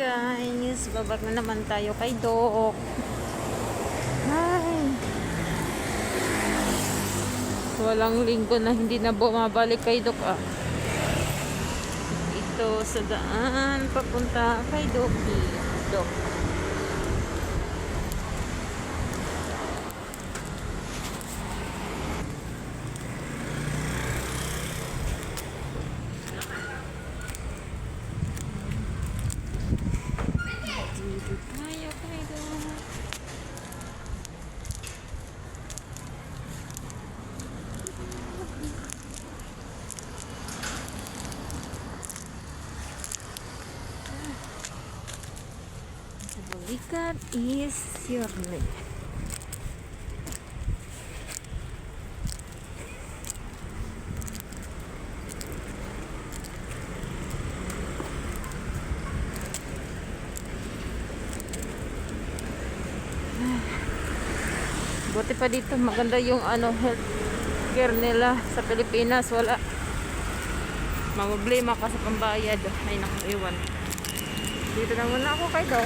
guys, babak na naman tayo kay Doc. Ay, walang linggo na hindi na bumabalik kay Doc Ito sa daan papunta kay Doc. Dito tayo kay Doc. Balikan is your leg. Buti pa dito maganda yung health care nila sa Pilipinas. Wala problema ka sa pambayad. Ay naku, iwan. Dito na muna ako kay Doc.